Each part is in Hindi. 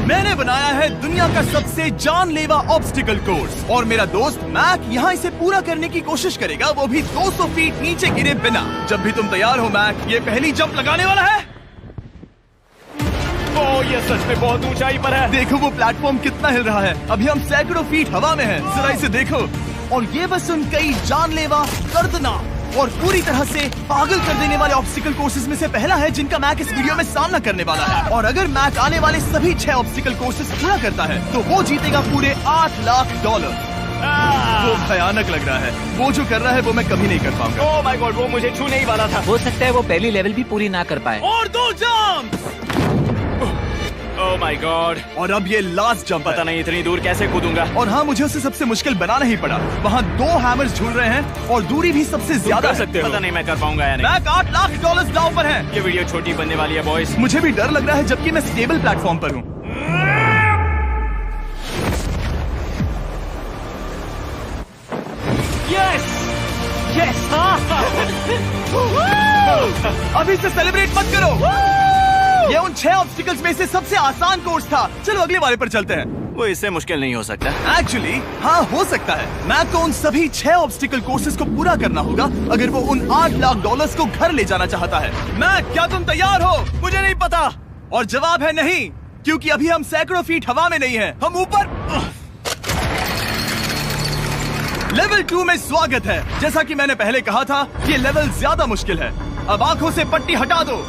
मैंने बनाया है दुनिया का सबसे जानलेवा ऑब्स्टिकल कोर्स और मेरा दोस्त मैक यहाँ इसे पूरा करने की कोशिश करेगा, वो भी 200 फीट नीचे गिरे बिना। जब भी तुम तैयार हो मैक, ये पहली जंप लगाने वाला है। ओह, ये सच में बहुत ऊंचाई पर है। देखो वो प्लेटफॉर्म कितना हिल रहा है। अभी हम सैकड़ों फीट हवा में हैं। जरा इसे देखो। और ये बस उन कई जानलेवा, दर्दनाक और पूरी तरह से पागल कर देने वाले ऑब्स्टिकल कोर्सेज में से पहला है जिनका मैक इस वीडियो में सामना करने वाला है। और अगर मैक आने वाले सभी 6 ऑब्स्टिकल कोर्सेज पूरा करता है तो वो जीतेगा पूरे $8 लाख। वो भयानक लग रहा है। वो जो कर रहा है वो मैं कभी नहीं कर पाऊंगा। ओह माय गॉड, वो मुझे छूने ही वाला था। हो सकता है वो पहली लेवल भी पूरी ना कर पाए। और 2 जंप। Oh my God. और अब ये लास्ट जंप। पता नहीं इतनी दूर कैसे कूदूंगा। और हाँ, मुझे उसे सबसे मुश्किल बनाना ही पड़ा। वहाँ 2 हैमर्स झूल रहे हैं और दूरी भी सबसे ज्यादा कर सकते हो। पता नहीं मैं कर पाऊंगा या नहीं। मैक $8 लाख दांव पर है। ये वीडियो छोटी बनने वाली है बॉयज। मुझे भी डर लग रहा है जबकि मैं स्टेबल प्लेटफॉर्म पर हूँ। Yes yes. अभी से सेलिब्रेट मत करो। ये उन 6 ऑब्स्टिकल्स में से सबसे आसान कोर्स था। चलो अगले वाले पर चलते हैं। वो इससे मुश्किल नहीं हो सकता। एक्चुअली हाँ, हो सकता है। मैक को उन सभी 6 ऑब्स्टिकल कोर्सेज को पूरा करना होगा अगर वो उन $8 लाख को घर ले जाना चाहता है। मैक, क्या तुम तैयार हो? मुझे नहीं पता। और जवाब है नहीं, क्योंकि अभी हम सैकड़ों फीट हवा में नहीं हैं। हम ऊपर। लेवल 2 में स्वागत है। जैसा कि मैंने पहले कहा था, ये लेवल ज्यादा मुश्किल है। अब आंखों से पट्टी हटा दो।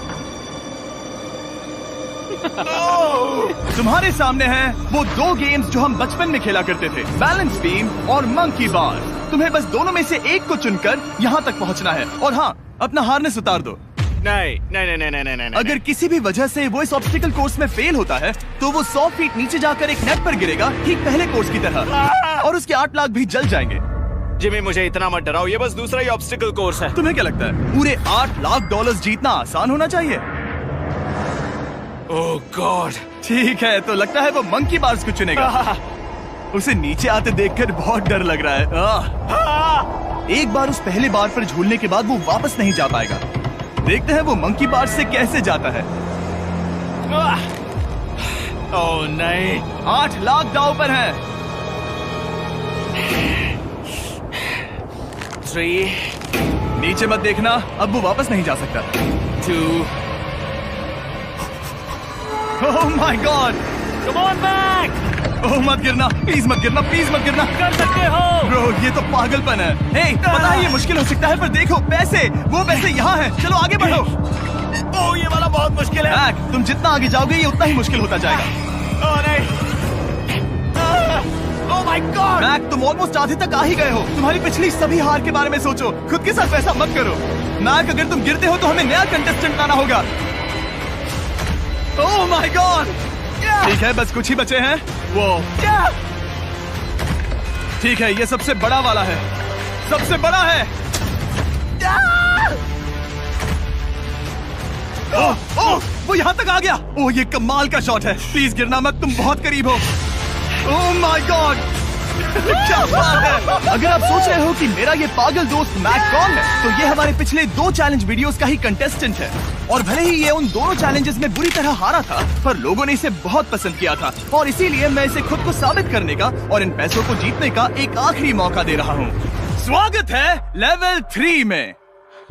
तुम्हारे सामने हैं वो 2 गेम्स जो हम बचपन में खेला करते थे, बैलेंस बीम और मंकी बार। तुम्हें बस दोनों में से एक को चुनकर यहाँ तक पहुँचना है। और हाँ, अपना हार्नेस उतार दो। नहीं नहीं नहीं नहीं नहीं। अगर किसी भी वजह से वो इस ऑब्स्टिकल कोर्स में फेल होता है तो वो 100 फीट नीचे जाकर एक नेट पर गिरेगा, ठीक पहले कोर्स की तरह, और उसके 8 लाख भी जल जाएंगे। जिमी, मुझे इतना मत डराओ। ये बस दूसरा ही ऑब्स्टिकल कोर्स है। तुम्हें क्या लगता है पूरे $8 लाख जीतना आसान होना चाहिए? ओह गॉड। ठीक है, तो लगता है वो मंकी बार्स को चुनेगा। उसे नीचे आते देखकर बहुत डर लग रहा है। एक बार उस पहले बार पर झूलने के बाद वो वापस नहीं जा पाएगा। देखते हैं वो मंकी बार से कैसे जाता है। ओह नहीं। 8 लाख दांव पर है। 3 नीचे मत देखना, अब वो वापस नहीं जा सकता। 2 oh my God. Come on back. Oh मत गिरना, प्लीज मत गिरना, प्लीज मत गिरना। कर सकते हो ब्रो, ये तो पागलपन है। हे, पता है ये मुश्किल हो सकता है, पर देखो पैसे, वो पैसे यहाँ हैं। चलो आगे बढ़ो। ओह, ये वाला बहुत मुश्किल है। मैक, तुम जितना आगे जाओगे ये उतना ही मुश्किल होता जाएगा। ओह नहीं। ओह माय गॉड। मैक, तुम ऑलमोस्ट आधे तक आ ही गए हो। तुम्हारी पिछली सभी हार के बारे में सोचो, खुद के साथ वैसा मत करो। मैक, अगर तुम गिरते हो तो हमें नया कंटेस्टेंट लाना होगा। ओह माय गॉड। ठीक है, बस कुछ ही बचे हैं। वो ठीक है, ये सबसे बड़ा वाला है, सबसे बड़ा है। ओह, वो यहाँ तक आ गया। ओह, ये कमाल का शॉट है। प्लीज गिरना मत, तुम बहुत करीब हो। ओह माय गॉड, क्या बात है। अगर आप सोच रहे हो कि मेरा ये पागल दोस्त मैक कौन है, तो ये हमारे पिछले 2 चैलेंज वीडियोस का ही कंटेस्टेंट है। और भले ही ये उन दोनों चैलेंजेस में बुरी तरह हारा था, पर लोगों ने इसे बहुत पसंद किया था और इसीलिए मैं इसे खुद को साबित करने का और इन पैसों को जीतने का एक आखिरी मौका दे रहा हूँ। स्वागत है लेवल 3 में।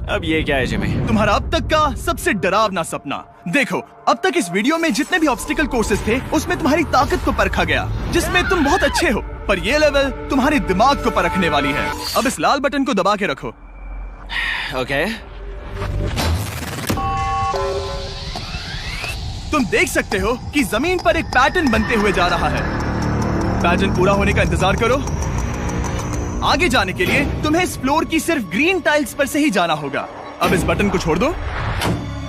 अब ये क्या है जिमी? तुम्हारा अब तक का सबसे डरावना सपना। देखो, अब तक इस वीडियो में जितने भी ऑब्स्टिकल कोर्सेज थे उसमें तुम्हारी ताकत को परखा गया, जिसमें तुम बहुत अच्छे हो, पर ये लेवल तुम्हारे दिमाग को परखने वाली है। अब इस लाल बटन को दबा के रखो। ओके। तुम देख सकते हो कि जमीन पर एक पैटर्न बनते हुए जा रहा है। पैटर्न पूरा होने का इंतजार करो। आगे जाने के लिए तुम्हें इस फ्लोर की सिर्फ ग्रीन टाइल्स पर से ही जाना होगा। अब इस बटन को छोड़ दो।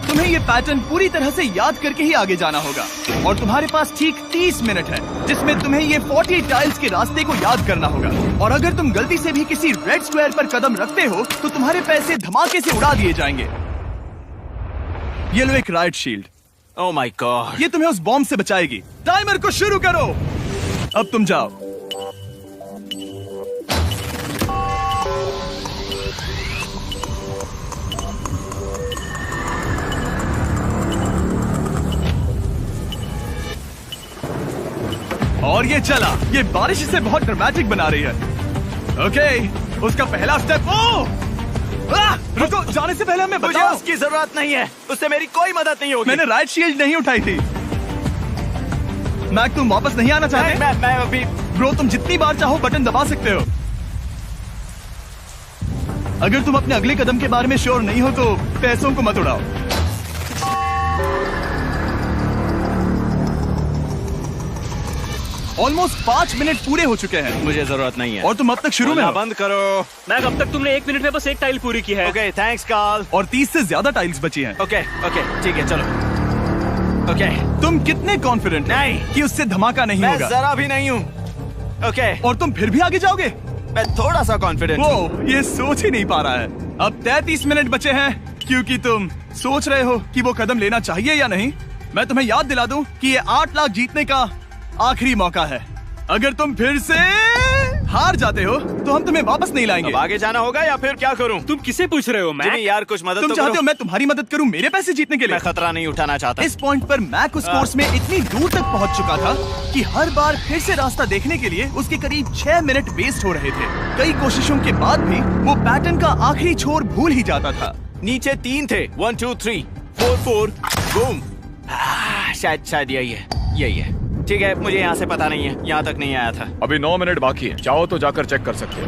तुम्हें ये पैटर्न पूरी तरह से याद करके ही आगे जाना होगा और तुम्हारे पास ठीक 30 मिनट है, जिसमें तुम्हें ये 40 टाइल्स के रास्ते को याद करना होगा। और अगर तुम गलती से भी किसी रेड स्क्वायर पर कदम रखते हो तो तुम्हारे पैसे धमाके से उड़ा दिए जाएंगे। ये लो एक right shield. Oh my God. ये तुम्हें उस बॉम्ब से बचाएगी। टाइमर को शुरू करो। अब तुम जाओ। और ये चला। ये बारिश इसे बहुत ड्रामेटिक बना रही है। ओके, उसका पहला स्टेप। रुको, जाने से पहले हमें मुझे बताओ। उसकी जरूरत नहीं है, उससे मेरी कोई मदद नहीं होगी। मैंने राइट शील्ड नहीं उठाई थी। मैक, तुम वापस नहीं आना चाहते? मैं अभी। ब्रो, तुम जितनी बार चाहो बटन दबा सकते हो। अगर तुम अपने अगले कदम के बारे में श्योर नहीं हो तो पैसों को मत उड़ाओ। ऑलमोस्ट 5 मिनट पूरे हो चुके हैं मुझे जरूरत नहीं है। और तुम अब तक शुरू में बोलना हो। बंद करो। मैक, अब तक तुमने 1 मिनट में बस एक टाइल पूरी की है। Okay, thanks Karl. और 30 से ज्यादा टाइल्स बची हैं। ओके ठीक है, चलो। ओके, तुम कितने कॉन्फिडेंट नहीं कि उससे धमाका नहीं मैं होगा? जरा भी नहीं हूँ। ओके, और तुम फिर भी आगे जाओगे? मैं थोड़ा सा कॉन्फिडेंट हूँ। वो ये सोच ही नहीं पा रहा है। अब 33 मिनट बचे हैं क्योंकि तुम सोच रहे हो कि वो कदम लेना चाहिए या नहीं। मैं तुम्हें याद दिला दूं कि ये 8 लाख जीतने का आखिरी मौका है। अगर तुम फिर से हार जाते हो तो हम तुम्हें वापस नहीं लाएंगे। अब आगे जाना होगा या फिर क्या करूं? तुम किसे पूछ रहे हो मैक? जिमी यार, कुछ मदद तुम तो चाहते करो। हो मैं तुम्हारी मदद करूं मेरे पैसे जीतने के लिए? मैं खतरा नहीं उठाना चाहता। इस पॉइंट पर मैक उस कोर्स में इतनी दूर तक पहुंच चुका था कि हर बार फिर से रास्ता देखने के लिए उसके करीब 6 मिनट वेस्ट हो रहे थे। कई कोशिशों के बाद भी वो पैटर्न का आखिरी छोर भूल ही जाता था। नीचे 3 थे। 1 2 3 4 4 बूम। शायद यही है। ठीक है, मुझे यहाँ से पता नहीं है, यहाँ तक नहीं आया था। अभी 9 मिनट बाकी है, चाहो तो जाकर चेक कर सकते हो।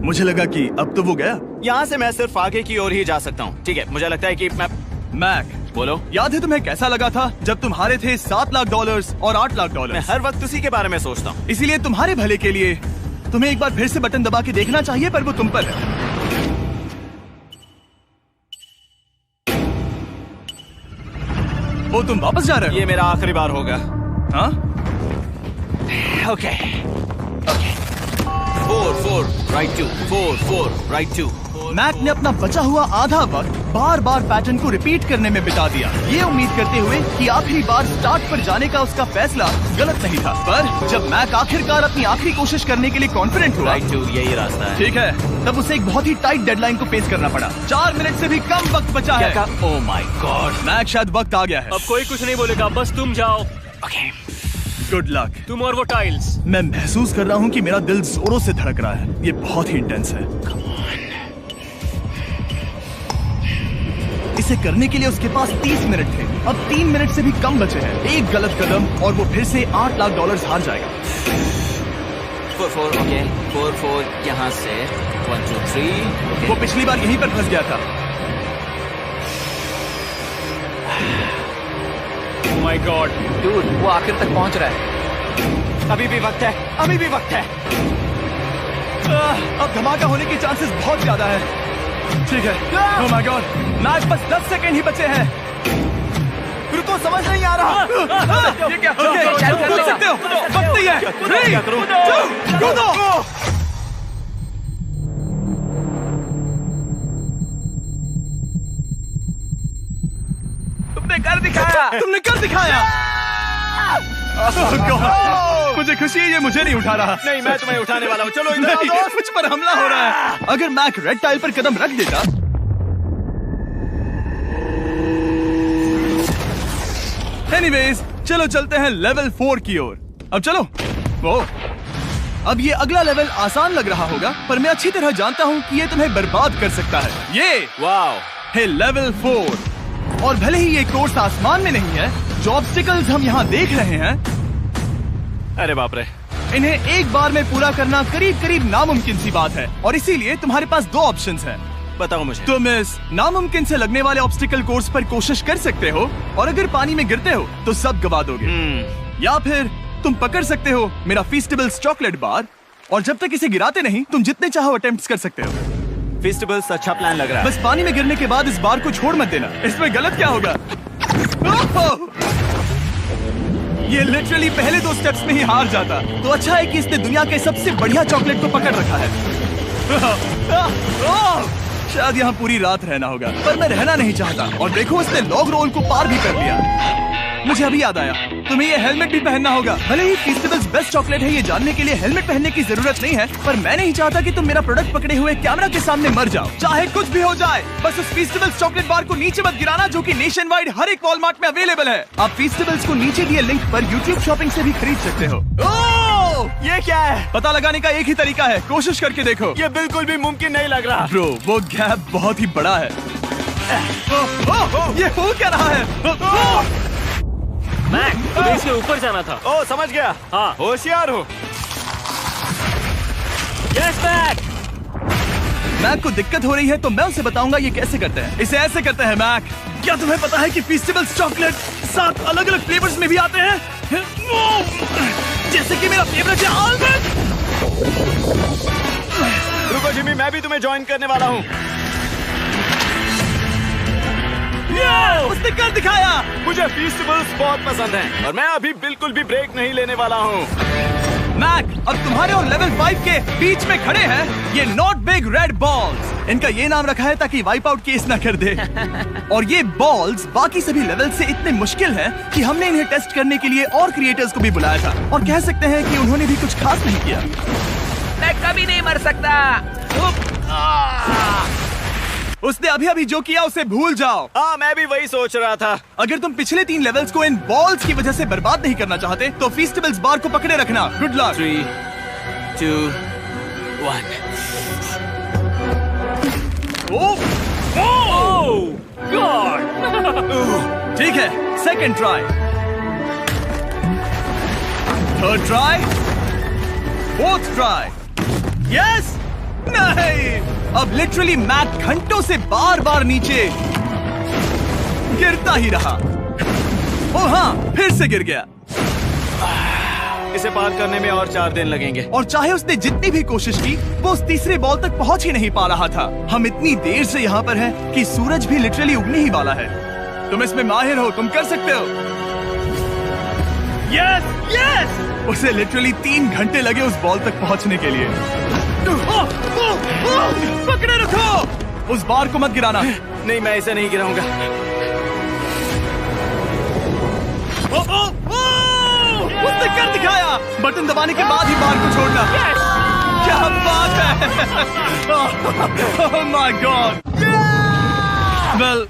मुझे लगा कि अब तो वो गया। यहाँ से मैं सिर्फ आगे की ओर ही जा सकता हूँ। ठीक है, मुझे लगता है कि मैं। मैक, बोलो। याद है तुम्हें कैसा लगा था जब तुम हारे थे $7 लाख और $8 लाख? मैं हर वक्त उसी के बारे में सोचता हूँ। इसीलिए तुम्हारे भले के लिए तुम्हें एक बार फिर से बटन दबा के देखना चाहिए, पर वो तुम पर है। वो तुम वापस जा रहे हो? ये मेरा आखिरी बार होगा। हाँ? Okay 4 right 2 4 right 2। मैक ने अपना बचा हुआ आधा वक्त बार बार पैटर्न को रिपीट करने में बिता दिया, ये उम्मीद करते हुए कि आखिरी बार स्टार्ट पर जाने का उसका फैसला गलत नहीं था। पर जब मैक आखिरकार अपनी आखिरी कोशिश करने के लिए कॉन्फिडेंट हुआ, राइट 2 यही रास्ता है। ठीक है, तब उसे एक बहुत ही टाइट डेडलाइन को फेस करना पड़ा। 4 मिनट से भी कम वक्त बचा है। ओह माय गॉड, मैक, शायद वक्त आ गया है। अब कोई कुछ नहीं बोलेगा, बस तुम जाओ। Okay good luck. तुम और वो टाइल्स। मैं महसूस कर रहा हूँ कि मेरा दिल जोरों से धड़क रहा है। ये बहुत ही इंटेंस है। इसे करने के लिए उसके पास 30 मिनट थे। अब 3 मिनट से भी कम बचे हैं। एक गलत कदम और वो फिर से $8 लाख हार जाएगा। 4 ओके 4 यहाँ से 1 2 3। वो पिछली बार यहीं पर फंस गया था। ओह माय गॉड, डूड, वो आखिर तक पहुंच रहा है। अभी भी वक्त है, अभी भी वक्त है। अब धमाका होने के चांसेस बहुत ज्यादा है। ठीक है। ओह माय गॉड, मैच बस 10 सेकंड ही बचे हैं। रुको, समझ नहीं आ रहा। ये क्या? कूद सकते हो, वक्त नहीं है। 3 2 कूदो। तुमने कर दिखाया। Oh God, मुझे खुशी है ये मुझे नहीं उठा रहा। नहीं, मैं तुम्हें उठाने वाला हूँ। चलो इधर आओ नहीं, दोस्त। मुझ पर हमला हो रहा है। अगर मैक रेड टाइल पर कदम रख देता। एनीवेज, चलो चलते हैं लेवल 4 की ओर। अब चलो। वो अब ये अगला लेवल आसान लग रहा होगा, पर मैं अच्छी तरह जानता हूँ कि ये तुम्हें बर्बाद कर सकता है। ये वाओ है लेवल 4। और भले ही ये कोर्स आसमान में नहीं है, जो ऑब्स्टिकल्स हम यहाँ देख रहे हैं, अरे बाप रे, इन्हें एक बार में पूरा करना करीब करीब नामुमकिन सी बात है। और इसीलिए तुम्हारे पास 2 ऑप्शंस हैं। बताओ मुझे। तुम इस नामुमकिन से लगने वाले ऑब्स्टिकल कोर्स पर कोशिश कर सकते हो, और अगर पानी में गिरते हो तो सब गवा दोगे। या फिर तुम पकड़ सकते हो मेरा फीस्टेबल्स चॉकलेट बार, और जब तक इसे गिराते नहीं तुम जितने चाहो अटेम्प्ट्स कर सकते हो। फेस्टिवल्स अच्छा प्लान लग रहा है। बस पानी में गिरने के बाद इस बार को छोड़ मत देना। इसमें गलत क्या होगा? ओह! ये लिटरली पहले 2 स्टेप्स में ही हार जाता। तो अच्छा है कि इसने दुनिया के सबसे बढ़िया चॉकलेट को पकड़ रखा है। शायद यहाँ पूरी रात रहना होगा, पर मैं रहना नहीं चाहता। और देखो, इसने लॉग रोल को पार भी कर लिया। मुझे मुझे अभी याद आया, तुम्हें ये हेलमेट भी पहनना होगा। भले ही फीस्टिवल्स बेस्ट चॉकलेट है ये जानने के लिए हेलमेट पहनने की जरूरत नहीं है, पर मैं नहीं चाहता कि तुम मेरा प्रोडक्ट पकड़े हुए कैमरा के सामने मर जाओ। चाहे कुछ भी हो जाए, बस उस फीस्टिवल्स चॉकलेट बार को नीचे मत गिराना, जो कि नेशन वाइड हर एक वॉलमार्ट में अवेलेबल है। आप फीस्टिवल्स को नीचे दिए लिंक पर यूट्यूब शॉपिंग से भी खरीद सकते हो। ये क्या है? पता लगाने का एक ही तरीका है, कोशिश करके देखो। ये बिल्कुल भी मुमकिन नहीं लग रहा। ब्रो, वो गैप बहुत ही बड़ा है। ये हो क्या रहा है? मैक, तुम्हें इसके ऊपर जाना था। ओ, समझ गया। हाँ। होशियार हो। Yes Mac. मैक को दिक्कत हो रही है तो मैं उसे बताऊंगा ये कैसे करते हैं। इसे ऐसे करते हैं मैक। क्या तुम्हें पता है कि फीस्टिवल्स चॉकलेट 7 अलग अलग फ्लेवर्स में भी आते हैं? जैसे कि मेरा फेवरेट है आलमंड। रुको जिमी, मैं भी तुम्हें ज्वाइन करने वाला हूँ। उसने कर दिखाया। मुझे फेस्टिवल्स बहुत पसंद हैं और मैं अभी बिल्कुल भी ब्रेक नहीं लेने वाला हूँ। मैक, अब तुम्हारे और लेवल 5 के बीच में खड़े हैं ये नॉट बिग रेड बॉल्स। इनका ये नाम रखा है ताकि वाइप आउट केस ना कर दे। और ये बॉल्स बाकी सभी लेवल से इतने मुश्किल हैं कि हमने इन्हें टेस्ट करने के लिए और क्रिएटर्स को भी बुलाया था, और कह सकते हैं कि उन्होंने भी कुछ खास नहीं किया। मैं कभी नहीं मर सकता। उसने अभी अभी जो किया उसे भूल जाओ। हाँ, मैं भी वही सोच रहा था। अगर तुम पिछले 3 लेवल्स को इन बॉल्स की वजह से बर्बाद नहीं करना चाहते तो फीस्टिवल्स बार को पकड़े रखना। Good luck. 3, 2, 1। ठीक है, second try, third try, fourth try. Yes, नहीं, अब लिटरली मैक घंटों से बार बार नीचे गिरता ही रहा। ओ हाँ, फिर से गिर गया। इसे पार करने में और 4 दिन लगेंगे। और चाहे उसने जितनी भी कोशिश की, वो उस तीसरे बॉल तक पहुंच ही नहीं पा रहा था। हम इतनी देर से यहाँ पर हैं कि सूरज भी लिटरली उगने ही वाला है। तुम इसमें माहिर हो, तुम कर सकते हो। Yes, yes! उसे लिटरली 3 घंटे लगे उस बॉल तक पहुंचने के लिए। पकड़े रखो, उस बार को मत गिराना। नहीं, मैं इसे नहीं गिराऊंगा। उसने कर दिखाया। बटन दबाने के बाद ही बार को छोड़ना। क्या बात है! ओह माय गॉड! वेल,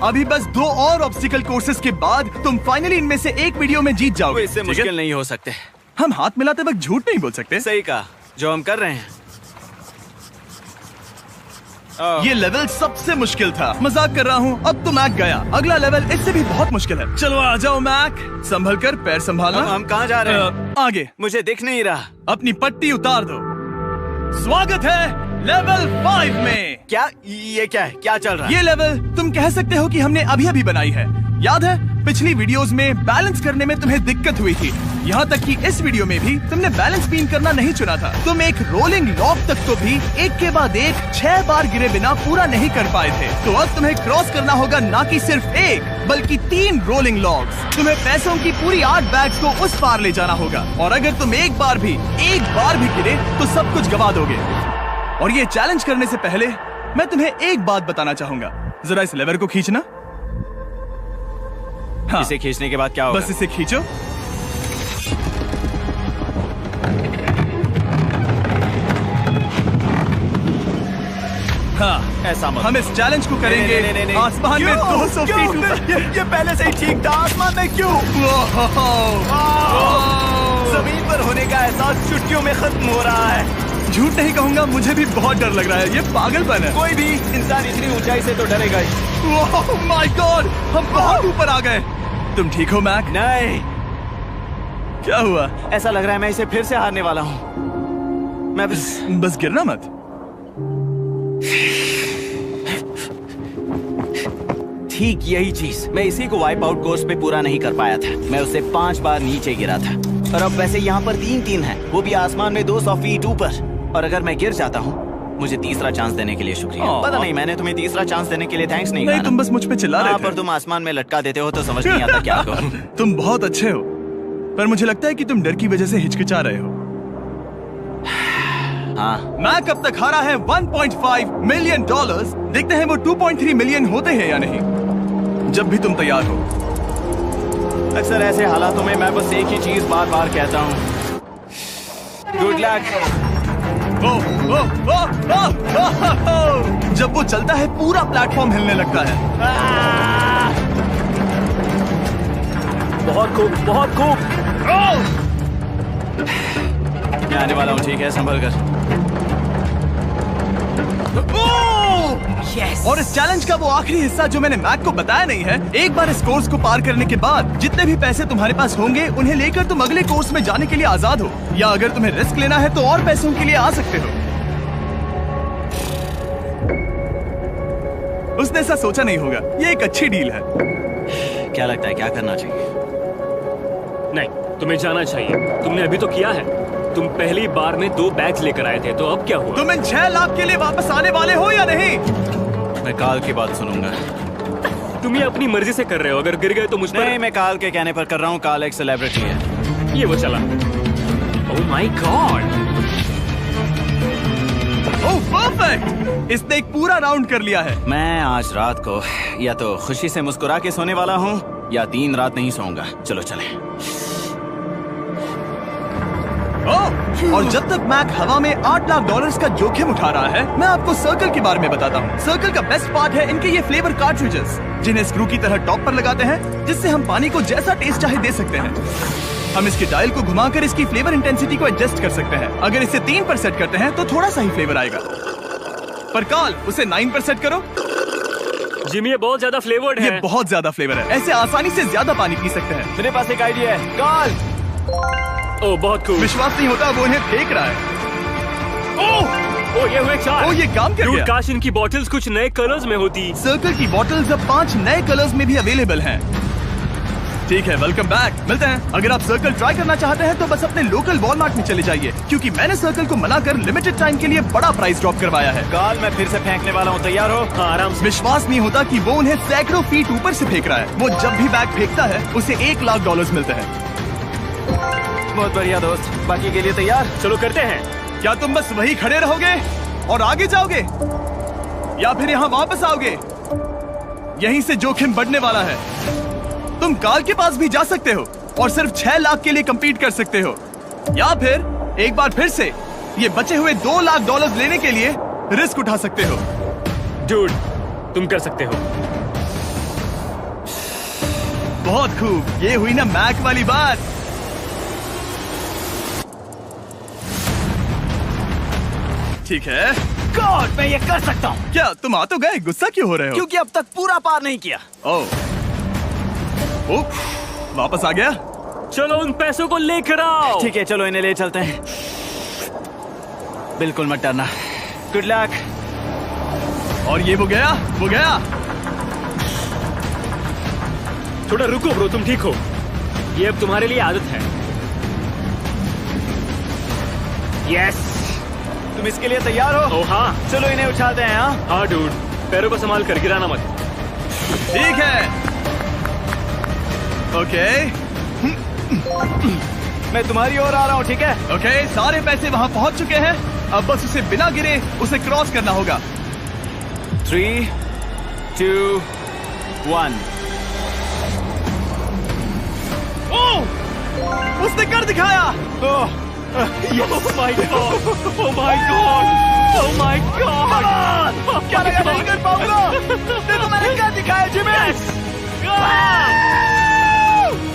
अभी बस 2 और ऑब्स्टिकल कोर्सेस के बाद तुम फाइनली इनमें से एक वीडियो में जीत जाओगे। इससे मुश्किल नहीं हो सकते। हम हाथ मिलाते वक्त झूठ नहीं बोल सकते। सही कहा, जो हम कर रहे हैं। ये लेवल सबसे मुश्किल था। मजाक कर रहा हूँ, अब तो मैक गया। अगला लेवल इससे भी बहुत मुश्किल है। चलो आ जाओ मैक, संभल कर, पैर संभालना। हम कहाँ जा रहे हैं? आगे। मुझे दिख नहीं रहा। अपनी पट्टी उतार दो। स्वागत है लेवल 5 में। क्या ये क्या है? क्या चल रहा है? ये लेवल तुम कह सकते हो कि हमने अभी अभी बनाई है। याद है पिछली वीडियोस में बैलेंस करने में तुम्हें दिक्कत हुई थी, यहाँ तक कि इस वीडियो में भी तुमने बैलेंस बीन करना नहीं चुना था। तुम एक रोलिंग लॉक तक तो भी एक के बाद एक 6 बार गिरे बिना पूरा नहीं कर पाए थे। तो अब तुम्हें क्रॉस करना होगा ना कि सिर्फ एक बल्कि 3 रोलिंग लॉक्स। तुम्हें पैसों की पूरी 8 बैग्स को उस पार ले जाना होगा, और अगर तुम एक बार भी गिरे तो सब कुछ गवा दोगे। और ये चैलेंज करने से पहले मैं तुम्हें एक बात बताना चाहूंगा। जरा इस लेवर को खींचना। हाँ, इसे खींचने के बाद क्या होगा? बस इसे खींचो। हाँ, ऐसा मत। हम इस चैलेंज को करेंगे नहीं। आसमान में 200 क्यों? फीट ऊपर। ये पहले से ही ठीक था। आसमान में क्यों? जमीन पर होने का एहसास चुटकियों में खत्म हो रहा है। झूठ नहीं कहूंगा, मुझे भी बहुत डर लग रहा है। ये पागलपन है। कोई भी इंसान इतनी ऊंचाई से तो डरेगा ही। ओह माय गॉड, हम बहुत ऊपर आ गए। तुम ठीक हो मैक? नहीं, क्या हुआ? ऐसा लग रहा है मैं इसे फिर से हारने वाला हूँ। मैं बस गिरना मत। ठीक यही चीज मैं इसी को वाइप आउट कोर्स पे पूरा नहीं कर पाया था। मैं उसे 5 बार नीचे गिरा था, और अब वैसे यहाँ पर 3-3 है, वो भी आसमान में 200 फीट ऊपर। और अगर मैं गिर जाता हूँ, मुझे तीसरा चांस देने के लिए शुक्रिया। पता नहीं, मैंने तुम्हें तीसरा चांस देने के लिए थैंक्स नहीं कहा। तुम बस मुझ पे चिल्ला रहे थे। पर तुम आसमान में लटका देते हो तो समझ नहीं आता क्या करूं। तुम बहुत अच्छे हो, पर मुझे लगता है कि तुम डर की वजह से हिचकिचा रहे हो। हाँ, मैक अब तक हारा है $1.5 मिलियन। देखते हैं वो 2.3 मिलियन होते हैं या नहीं। जब भी तुम तैयार हो। अक्सर ऐसे हालातों में मैं बस एक ही चीज बार बार कहता हूँ, गुड लक। जब वो चलता है पूरा प्लेटफॉर्म हिलने लगता है। बहुत खूब, बहुत खूब। मैं आने वाला हूँ, ठीक है, संभल कर। Yes. और इस चैलेंज का वो आखिरी हिस्सा जो मैंने मैक को बताया नहीं है, एक बार इस कोर्स को पार करने के बाद जितने भी पैसे तुम्हारे पास होंगे उन्हें लेकर तुम अगले कोर्स में जाने के लिए आजाद हो, या अगर तुम्हें रिस्क लेना है तो और पैसों के लिए आ सकते हो। उसने ऐसा सोचा नहीं होगा, ये एक अच्छी डील है। क्या लगता है क्या करना चाहिए? नहीं, तुम्हें जाना चाहिए। तुमने अभी तो किया है। तुम पहली बार में 2 बैग्स लेकर आए थे, तो अब क्या हुआ? तुम इन 6 लाख के लिए वापस आने वाले हो या नहीं? मैं काल की बात सुनूंगा। तुम ये अपनी मर्जी से कर रहे हो, अगर गिर गए तो मुझ पर। नहीं, मैं काल के कहने पर कर रहा हूँ। काल एक सेलिब्रिटी है। ये वो चला। ओह माय गॉड। ओह परफेक्ट, इसने एक पूरा राउंड कर लिया है। मैं आज रात को या तो खुशी से मुस्कुरा के सोने वाला हूँ या 3 रात नहीं सोऊंगा। चलो चलें। और जब तक मैक हवा में $8 लाख का जोखिम उठा रहा है, मैं आपको सर्कल के बारे में बताता हूँ। सर्कल का बेस्ट पार्ट है इनके ये फ्लेवर कार्ट्रिजेस, जिन्हें स्क्रू की तरह टॉप पर लगाते हैं, जिससे हम पानी को जैसा टेस्ट चाहे दे सकते हैं। हम इसके डायल को घुमाकर इसकी फ्लेवर इंटेंसिटी को एडजस्ट कर सकते हैं। अगर इसे 3 पर सेट करते हैं तो थोड़ा सा ही फ्लेवर आएगा, पर कॉल उसे 9 पर सेट करो। जिमी, ये बहुत ज्यादा फ्लेवर्ड है। ये बहुत ज्यादा फ्लेवर है, ऐसे आसानी से ज्यादा पानी पी सकते हैं। मेरे पास एक आइडिया है। काल, ओह बहुत खूब। विश्वास नहीं होता, वो उन्हें फेंक रहा है। ओह ये हुए 4। ओह, ये काम कर गया। काश इनकी बॉटल्स कुछ नए कलर्स में होती। सर्कल की बॉटल्स अब 5 नए कलर्स में भी अवेलेबल हैं। ठीक है, वेलकम बैक। मिलते हैं। अगर आप सर्कल ट्राई करना चाहते हैं तो बस अपने लोकल वॉलमार्ट में चले जाइए, क्योंकि मैंने सर्कल को मना कर लिमिटेड टाइम के लिए बड़ा प्राइस ड्रॉप करवाया है। काल, मैं फिर से फेंकने वाला हूँ, तैयार हो? हाँ, आराम से। विश्वास नहीं होता कि वो उन्हें सैकड़ों फीट ऊपर से फेंक रहा है। वो जब भी बैग फेंकता है उसे $1 लाख मिलते हैं। बहुत बढ़िया दोस्त, बाकी के लिए तैयार? चलो करते हैं। क्या तुम बस वही खड़े रहोगे और आगे जाओगे, या फिर यहाँ वापस आओगे? यहीं से जोखिम बढ़ने वाला है। तुम काल के पास भी जा सकते हो और सिर्फ 6 लाख के लिए compete कर सकते हो, या फिर एक बार फिर से ये बचे हुए $2 लाख लेने के लिए रिस्क उठा सकते हो। डूड, तुम कर सकते हो। बहुत खूब, ये हुई ना मैक वाली बात। ठीक है। गॉड, मैं ये कर सकता हूँ। क्या तुम आ तो गए, गुस्सा क्यों हो रहे हो? क्योंकि अब तक पूरा पार नहीं किया। ओह, वापस आ गया। चलो उन पैसों को लेकर आओ। ठीक है, चलो इन्हें ले चलते हैं। बिल्कुल मत डरना। Good luck. और ये वो गया। थोड़ा रुको ब्रो, तुम ठीक हो। ये अब तुम्हारे लिए आदत है। यस। तुम इसके लिए तैयार हो? ओह हाँ। चलो इन्हें उठाते हैं। हाँ डूड, पैरों को संभाल कर, गिराना मत। ठीक है। ओके, मैं तुम्हारी ओर आ रहा हूँ, ठीक है? ओके, सारे पैसे वहाँ पहुँच चुके हैं। अब बस उसे बिना गिरे उसे क्रॉस करना होगा। 3, 2, 1। ओह, उसने कर दिखाया। Oh my god! Oh my god! Oh my god! क्या लगा नहीं कर पाऊंगा? देखो मैंने क्या दिखाया जिमी।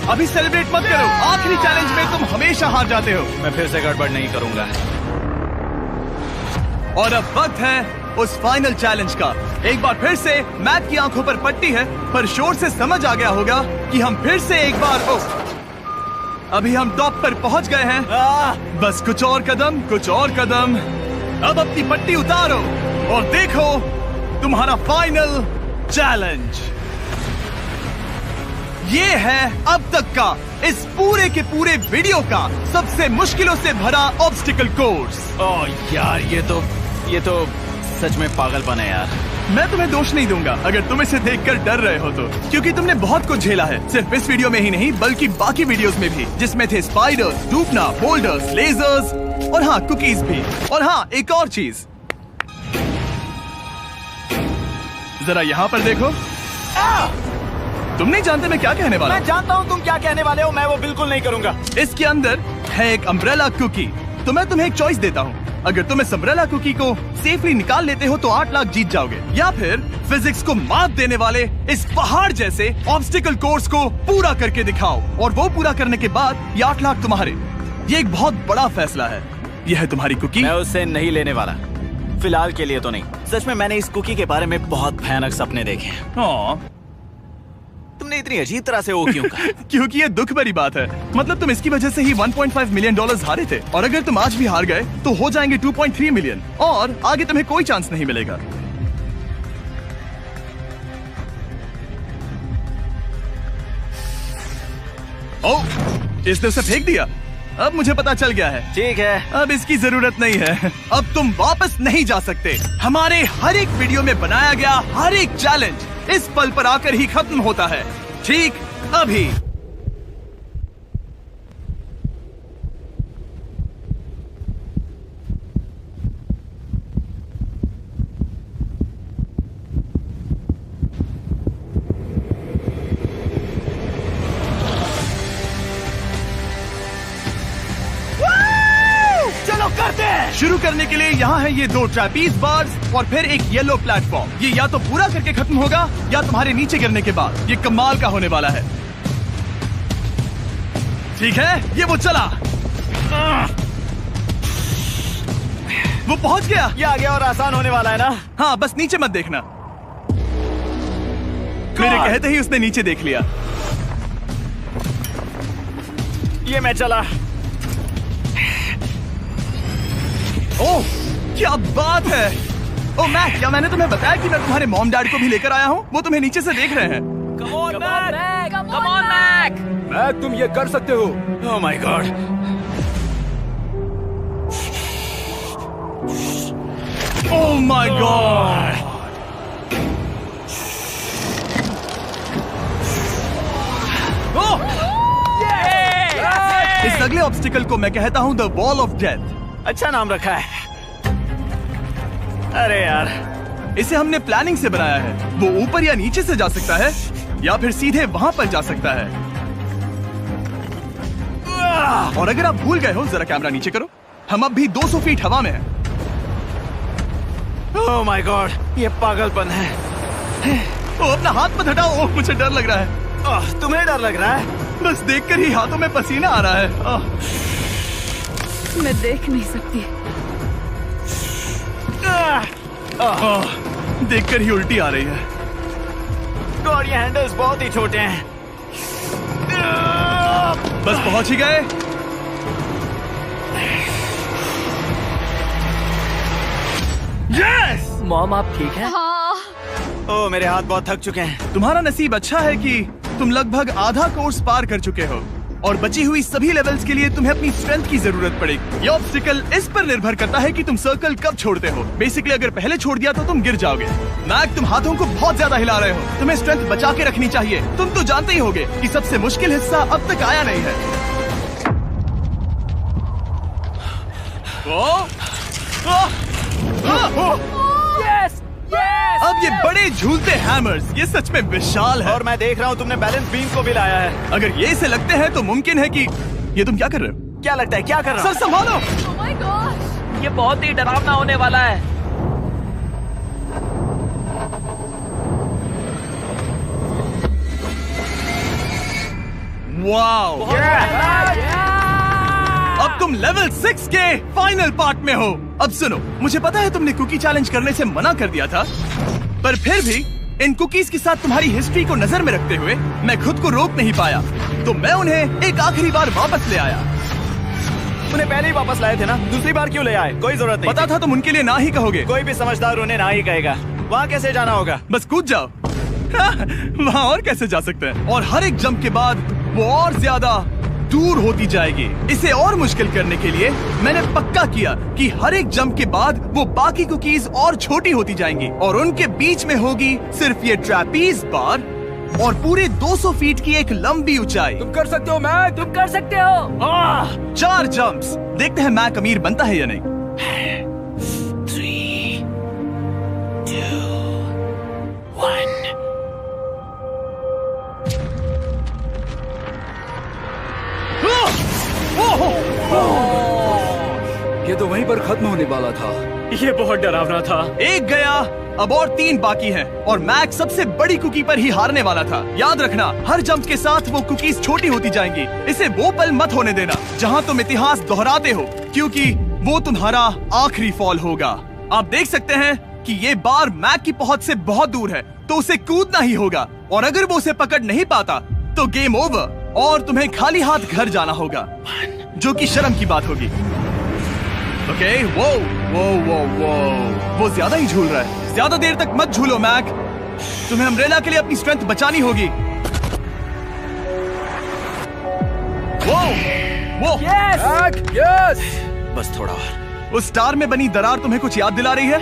अभी सेलिब्रेट मत करो, आखिरी चैलेंज में तुम हमेशा हार जाते हो। मैं फिर से गड़बड़ नहीं करूंगा। और अब वक्त है उस फाइनल चैलेंज का। एक बार फिर से मैक की आंखों पर पट्टी है, पर शोर से समझ आ गया होगा कि हम फिर से एक बार अभी हम टॉप पर पहुंच गए हैं। बस कुछ और कदम। अब अपनी पट्टी उतारो और देखो तुम्हारा फाइनल चैलेंज। ये है अब तक का इस पूरे के पूरे वीडियो का सबसे मुश्किलों से भरा ऑब्स्टिकल कोर्स। ओह यार, ये तो सच में पागलपन है यार। मैं तुम्हें दोष नहीं दूंगा अगर तुम इसे देखकर डर रहे हो तो, क्योंकि तुमने बहुत कुछ झेला है, सिर्फ इस वीडियो में ही नहीं बल्कि बाकी वीडियोस में भी, जिसमें थे स्पाइडर्स, डूबना, बोल्डर्स, लेजर्स और हाँ कुकीज भी। और हाँ, एक और चीज, जरा यहाँ पर देखो। तुम नहीं जानते मैं क्या कहने वाला मैं जानता हूँ तुम क्या कहने वाले हो, मैं वो बिल्कुल नहीं करूंगा। हूँ। इसके अंदर है एक अम्ब्रेला कुकी। तो मैं तुम्हें एक चॉइस देता हूँ। अगर तुम इस अम्ब्रेला कुकी को सेफली निकाल लेते हो तो 8 लाख जीत जाओगे, या फिर फिजिक्स को मात देने वाले इस पहाड़ जैसे ऑब्स्टिकल कोर्स को पूरा करके दिखाओ, और वो पूरा करने के बाद ये 8 लाख तुम्हारे। ये एक बहुत बड़ा फैसला है। यह है तुम्हारी कुकी। मैं उससे नहीं लेने वाला, फिलहाल के लिए तो नहीं। सच में मैंने इस कुकी के बारे में बहुत भयानक सपने देखे हैं। हाँ, तुमने इतनी अजीब तरह से वो क्यों कहा? क्योंकि ये दुख भरी बात है। मतलब तुम इसकी वजह से ही 1.5 मिलियन डॉलर्स हारे थे, और अगर तुम आज भी हार गए तो हो जाएंगे 2.3 मिलियन, और आगे तुम्हें कोई चांस नहीं मिलेगा। ओह, इसने उसे फेंक दिया। अब मुझे पता चल गया है। ठीक है, अब इसकी जरूरत नहीं है। अब तुम वापस नहीं जा सकते। हमारे हर एक वीडियो में बनाया गया हर एक चैलेंज इस पल पर आकर ही खत्म होता है, ठीक अभी। चलो करते हैं। शुरू करने के लिए यहाँ है ये 2 ट्रैपीज बार्स और फिर एक येलो प्लेटफॉर्म। ये या तो पूरा करके खत्म होगा या तुम्हारे नीचे गिरने के बाद। ये कमाल का होने वाला है। ठीक है, ये वो चला। वो पहुंच गया। ये आगे और आसान होने वाला है ना? हाँ, बस नीचे मत देखना। मेरे कहते ही उसने नीचे देख लिया। ये मैं चला। ओह, क्या बात है। ओह मैक, क्या मैंने तुम्हें बताया कि मैं तुम्हारे मॉम डैड को भी लेकर आया हूँ? वो तुम्हें नीचे से देख रहे हैं। Come on Mac. मैक, तुम ये कर सकते हो। ओह my God. Oh my God. इस अगले ऑब्स्टिकल को मैं कहता हूँ द वॉल ऑफ डेथ। अच्छा नाम रखा है। अरे यार, इसे हमने प्लानिंग से बनाया है। वो ऊपर या नीचे से जा सकता है, या फिर सीधे वहां पर जा सकता है। और अगर आप भूल गए हो, जरा कैमरा नीचे करो। हम अब भी 200 फीट हवा में हैं। ओह माय गॉड, ये पागलपन है। ओ, अपना हाथ मत हटाओ। ओह, मुझे डर लग रहा है। तुम्हें डर लग रहा है? बस देखकर ही हाथों में पसीना आ रहा है। मैं देख नहीं सकती। देखकर ही उल्टी आ रही है। गॉड, ये हैंडल्स बहुत ही छोटे हैं। बस पहुंच ही गए। यस! मॉम, आप ठीक हैं? हाँ। ओह, मेरे हाथ बहुत थक चुके हैं। तुम्हारा नसीब अच्छा है कि तुम लगभग आधा कोर्स पार कर चुके हो, और बची हुई सभी लेवल्स के लिए तुम्हें अपनी स्ट्रेंथ की जरूरत पड़ेगी। ये ऑब्स्टिकल इस पर निर्भर करता है कि तुम सर्कल कब छोड़ते हो। बेसिकली अगर पहले छोड़ दिया तो तुम गिर जाओगे। मैक, तुम हाथों को बहुत ज्यादा हिला रहे हो। तुम्हें स्ट्रेंथ बचा के रखनी चाहिए। तुम तो जानते ही होगे कि सबसे मुश्किल हिस्सा अब तक आया नहीं है। Yes, yes. अब ये बड़े झूलते हैमर्स, ये सच में विशाल है। और मैं देख रहा हूँ तुमने बैलेंस बीम को भी लाया है। अगर ये इसे लगते हैं तो मुमकिन है कि ये तुम क्या कर रहे हो? क्या लगता है, क्या कर रहा सर संभालो। Oh my gosh! ये बहुत ही डरावना होने वाला है। वाओ! अब तुम लेवल 6 के फाइनल पार्ट में हो। अब सुनो, मुझे पता है तुमने कुकी चैलेंज करने से मना कर दिया था, पर फिर भी इन कुकीज के साथ तुम्हारी हिस्ट्री को नजर में रखते हुए मैं खुद को रोक नहीं पाया, तो मैं उन्हें एक आखिरी बार वापस ले आया। उन्हें पहले ही वापस लाए थे ना, दूसरी बार क्यों ले आए? कोई जरूरत नहीं। पता था तुम उनके लिए ना ही कहोगे। कोई भी समझदार उन्हें ना ही कहेगा। वहाँ कैसे जाना होगा? बस कूद जाओ। वहाँ और कैसे जा सकते हैं? और हर एक जंप के बाद वो और ज्यादा दूर होती जाएगी। इसे और मुश्किल करने के लिए मैंने पक्का किया कि हर एक जंप के बाद वो बाकी कुकीज और छोटी होती जाएंगी, और उनके बीच में होगी सिर्फ ये ट्रैपीज बार और पूरे 200 फीट की एक लंबी ऊंचाई। तुम कर सकते हो मैक। तुम कर सकते हो। 4 जंप्स। देखते हैं मैक अमीर बनता है या नहीं। 3, 2, 1। ये तो वहीं पर खत्म होने वाला था। ये बहुत डरावना था। एक गया, अब और 3 बाकी हैं और मैक सबसे बड़ी कुकी पर ही हारने वाला था। याद रखना, हर जंप के साथ वो कुकीज छोटी होती जाएंगी। इसे वो पल मत होने देना जहां तुम इतिहास दोहराते हो, क्योंकि वो तुम्हारा आखिरी फॉल होगा। आप देख सकते हैं कि ये बार मैक की पहुंच से बहुत दूर है, तो उसे कूदना ही होगा। और अगर वो उसे पकड़ नहीं पाता तो गेम ओवर और तुम्हें खाली हाथ घर जाना होगा, जो कि शर्म की बात होगी। ओके, वो ज्यादा ही झूल रहा है। ज्यादा देर तक मत झूलो मैक, तुम्हें अम्ब्रेला के लिए अपनी स्ट्रेंथ बचानी होगी। वो यस। बस थोड़ा और। उस स्टार में बनी दरार तुम्हें कुछ याद दिला रही है?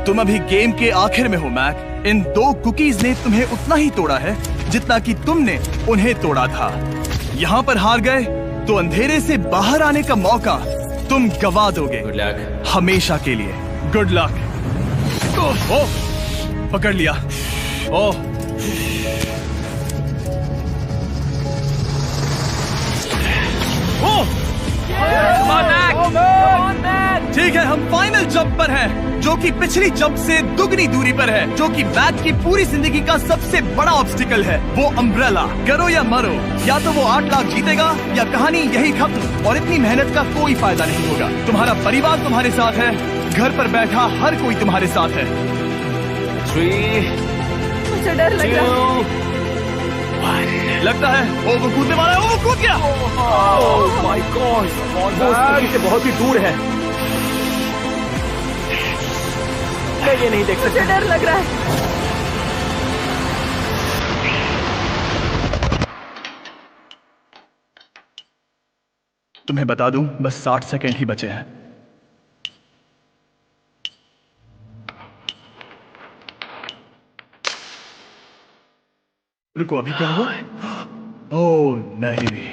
तुम अभी गेम के आखिर में हो मैक। इन 2 कुकीज ने तुम्हें उतना ही तोड़ा है जितना कि तुमने उन्हें तोड़ा था। यहाँ पर हार गए तो अंधेरे से बाहर आने का मौका तुम गवा दोगे। Good luck. हमेशा के लिए। Good luck. ओह, पकड़ लिया। ओह, ठीक है, हम फाइनल जंप पर हैं, जो कि पिछली जंप से दुगनी दूरी पर है, जो कि मैक की पूरी जिंदगी का सबसे बड़ा ऑब्स्टिकल है। वो अम्ब्रेला। करो या मरो, या तो वो 8 लाख जीतेगा या कहानी यही खत्म और इतनी मेहनत का कोई फायदा नहीं होगा। तुम्हारा परिवार तुम्हारे साथ है, घर पर बैठा हर कोई तुम्हारे साथ है। 3, मुझे डर लग रहा है। 2, 1। लगता है वो कूदने वाला है। वो कूद गया। ओह माय गॉड, वो स्थिति से बहुत ही दूर है। मैं ये नहीं देख मुझे डर लग रहा है। तुम्हें बता दूं, बस 60 सेकंड ही बचे हैं। रुको, अभी क्या हुआ? ओह नहीं,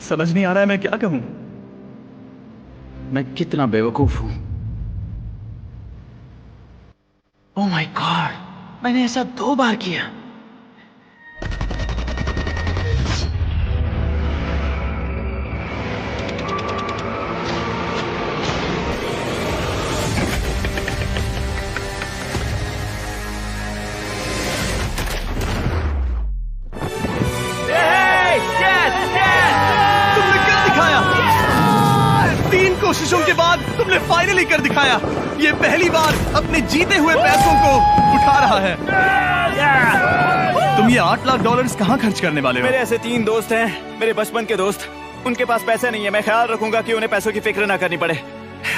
समझ नहीं आ रहा है मैं क्या कहूं। मैं कितना बेवकूफ हूं। ओह माय गॉड, मैंने ऐसा 2 बार किया। तुमने कर दिखाया। 3 कोशिशों के बाद तुमने फाइनली कर दिखाया। ये पहली बार अपने जीते हुए पैसों को उठा रहा है। तुम ये $8 लाख कहाँ खर्च करने वाले हो? मेरे ऐसे 3 दोस्त हैं, मेरे बचपन के दोस्त। उनके पास पैसे नहीं है। मैं ख्याल रखूंगा कि उन्हें पैसों की फिक्र ना करनी पड़े।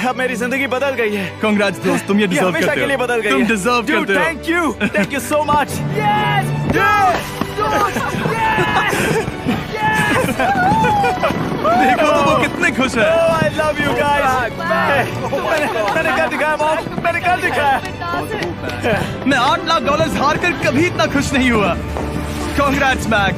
अब मेरी जिंदगी बदल गई है। कांग्रेट्स दोस्त, तुम ये डिजर्व हमेशा करते के लिए हो। बदल गई तुम है। डिजर्व करते हो। Thank you so much. देखो वो कितने खुश है। I love you guys. मैंने कर दिखाया मॉम, मैंने कर दिखाया। मैं $8 लाख हार कर कभी इतना खुश नहीं हुआ। Congrats Mac.